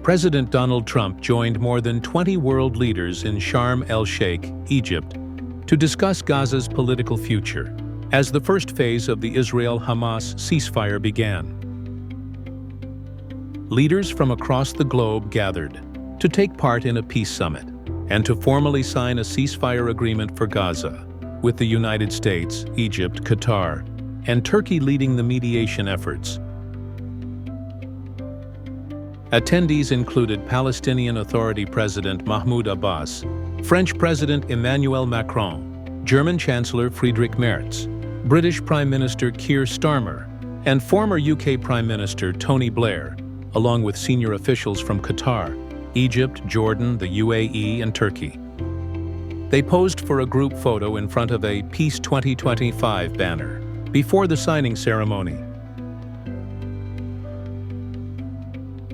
President Donald Trump joined more than 20 world leaders in Sharm el-Sheikh, Egypt, to discuss Gaza's political future as the first phase of the Israel-Hamas ceasefire began. Leaders from across the globe gathered to take part in a peace summit and to formally sign a ceasefire agreement for Gaza, with the United States, Egypt, Qatar, and Turkey leading the mediation efforts. Attendees included Palestinian Authority President Mahmoud Abbas, French President Emmanuel Macron, German Chancellor Friedrich Merz, British Prime Minister Keir Starmer, and former UK Prime Minister Tony Blair, along with senior officials from Qatar, Egypt, Jordan, the UAE, and Turkey. They posed for a group photo in front of a Peace 2025 banner before the signing ceremony.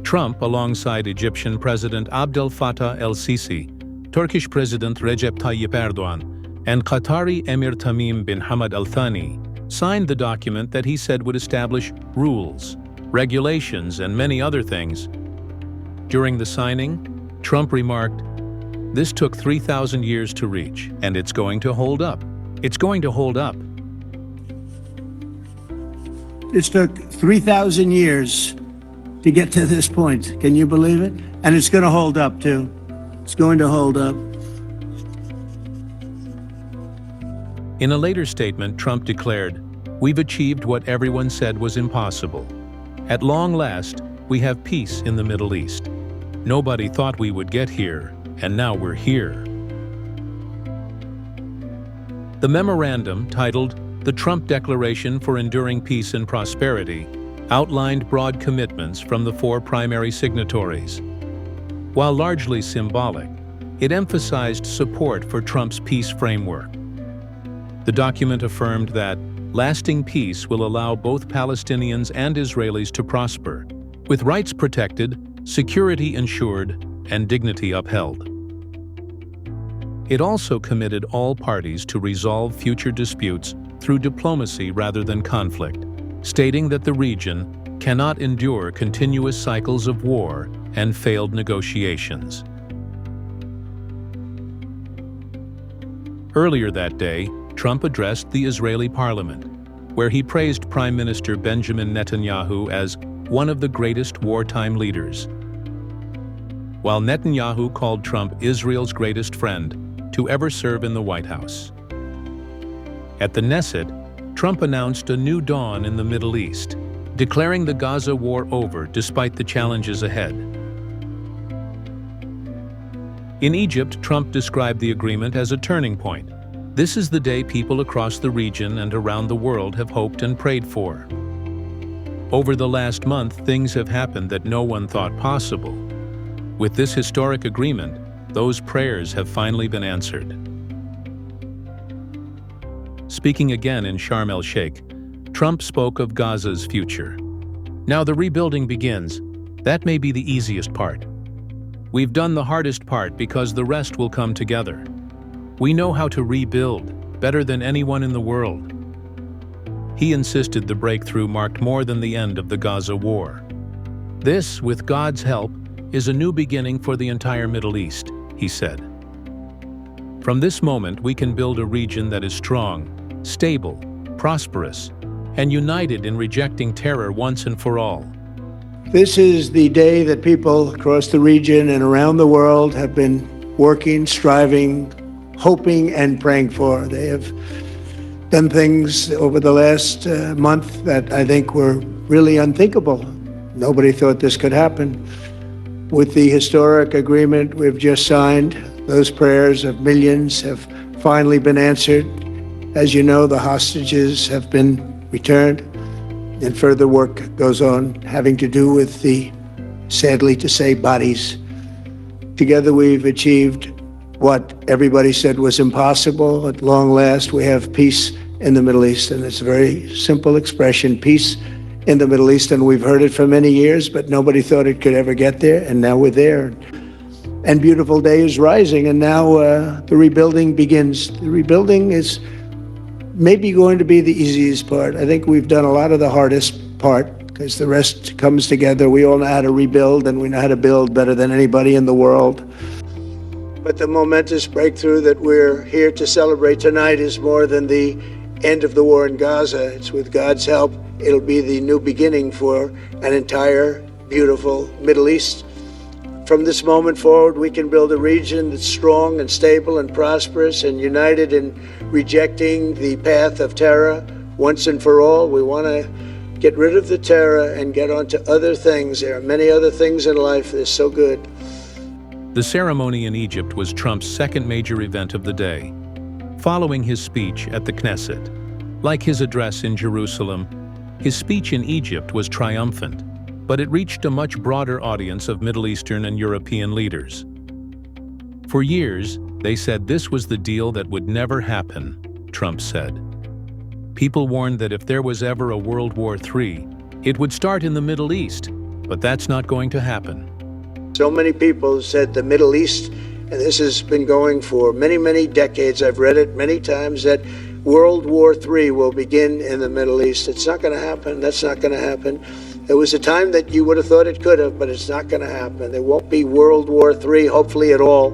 Trump, alongside Egyptian President Abdel Fattah el-Sisi, Turkish President Recep Tayyip Erdogan, and Qatari Emir Tamim bin Hamad Al Thani, signed the document that he said would establish rules, regulations, and many other things. During the signing, Trump remarked, "This took 3,000 years to reach, and it's going to hold up. It's going to hold up." This took 3,000 years to get to this point. Can you believe it? And it's going to hold up, too. It's going to hold up. In a later statement, Trump declared, "We've achieved what everyone said was impossible. At long last, we have peace in the Middle East. Nobody thought we would get here, and now we're here." The memorandum, titled "The Trump Declaration for Enduring Peace and Prosperity," outlined broad commitments from the four primary signatories. While largely symbolic, it emphasized support for Trump's peace framework. The document affirmed that lasting peace will allow both Palestinians and Israelis to prosper, with rights protected, security ensured, and dignity upheld. It also committed all parties to resolve future disputes through diplomacy rather than conflict, stating that the region cannot endure continuous cycles of war and failed negotiations. Earlier that day, Trump addressed the Israeli parliament, where he praised Prime Minister Benjamin Netanyahu as one of the greatest wartime leaders, while Netanyahu called Trump Israel's greatest friend to ever serve in the White House. At the Knesset, Trump announced a new dawn in the Middle East, declaring the Gaza war over despite the challenges ahead. In Egypt, Trump described the agreement as a turning point. "This is the day people across the region and around the world have hoped and prayed for." Over the last month, things have happened that no one thought possible. With this historic agreement, those prayers have finally been answered. Speaking again in Sharm el-Sheikh, Trump spoke of Gaza's future. "Now the rebuilding begins. That may be the easiest part. We've done the hardest part because the rest will come together. We know how to rebuild better than anyone in the world." He insisted the breakthrough marked more than the end of the Gaza war. "This, with God's help, is a new beginning for the entire Middle East," he said. "From this moment, we can build a region that is strong, stable, prosperous, and united in rejecting terror once and for all." This is the day that people across the region and around the world have been working, striving, hoping, and praying for. They have done things over the last month that I think were really unthinkable. Nobody thought this could happen. With the historic agreement we've just signed, those prayers of millions have finally been answered. As you know, the hostages have been returned, and further work goes on having to do with the, sadly to say, bodies. Together we've achieved what everybody said was impossible. At long last, we have peace in the Middle East, and it's a very simple expression, peace in the Middle East, and we've heard it for many years, but nobody thought it could ever get there, and now we're there. And beautiful day is rising, and now the rebuilding begins. The rebuilding is maybe going to be the easiest part. I think we've done a lot of the hardest part because the rest comes together. We all know how to rebuild, and we know how to build better than anybody in the world. But the momentous breakthrough that we're here to celebrate tonight is more than the end of the war in Gaza. It's with God's help, it'll be the new beginning for an entire beautiful Middle East. From this moment forward, we can build a region that's strong and stable and prosperous and united in rejecting the path of terror once and for all. We want to get rid of the terror and get on to other things. There are many other things in life that are so good. The ceremony in Egypt was Trump's second major event of the day, following his speech at the Knesset. Like his address in Jerusalem, his speech in Egypt was triumphant, but it reached a much broader audience of Middle Eastern and European leaders. For years, they said this was the deal that would never happen, Trump said. People warned that if there was ever a World War III, it would start in the Middle East, but that's not going to happen. So many people said the Middle East, and this has been going for many, many decades. I've read it many times, that World War III will begin in the Middle East. It's not going to happen. That's not going to happen. There was a time that you would have thought it could have, but it's not going to happen. There won't be World War III, hopefully at all,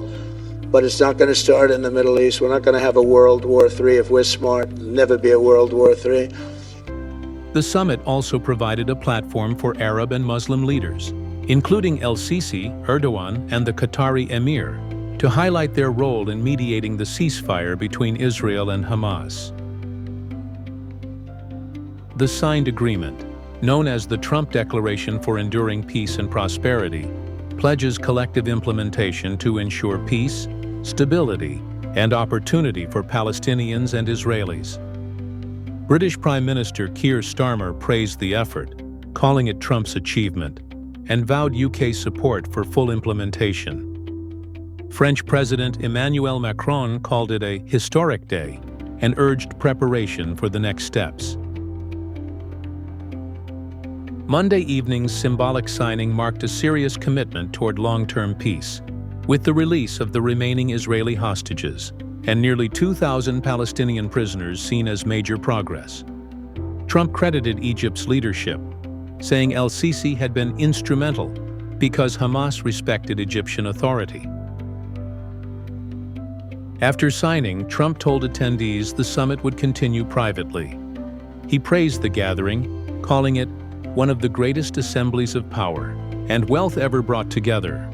but it's not going to start in the Middle East. We're not going to have a World War III if we're smart. There'll never be a World War III. The summit also provided a platform for Arab and Muslim leaders, including Sisi, Erdogan, and the Qatari Emir, to highlight their role in mediating the ceasefire between Israel and Hamas. The signed agreement, known as the Trump Declaration for Enduring Peace and Prosperity, pledges collective implementation to ensure peace, stability, and opportunity for Palestinians and Israelis. British Prime Minister Keir Starmer praised the effort, calling it Trump's achievement, and vowed UK support for full implementation. French President Emmanuel Macron called it a historic day and urged preparation for the next steps. Monday evening's symbolic signing marked a serious commitment toward long-term peace, with the release of the remaining Israeli hostages and nearly 2,000 Palestinian prisoners seen as major progress. Trump credited Egypt's leadership, saying Sisi had been instrumental because Hamas respected Egyptian authority. After signing, Trump told attendees the summit would continue privately. He praised the gathering, calling it one of the greatest assemblies of power and wealth ever brought together.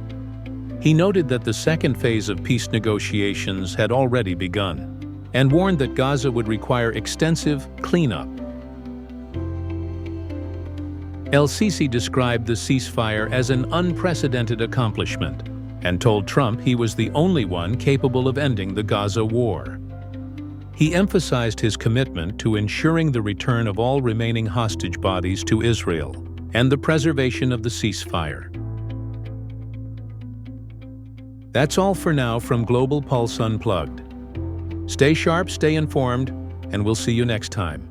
He noted that the second phase of peace negotiations had already begun and warned that Gaza would require extensive cleanup. Sisi described the ceasefire as an unprecedented accomplishment and told Trump he was the only one capable of ending the Gaza war. He emphasized his commitment to ensuring the return of all remaining hostage bodies to Israel and the preservation of the ceasefire. That's all for now from Global Pulse Unplugged. Stay sharp, stay informed, and we'll see you next time.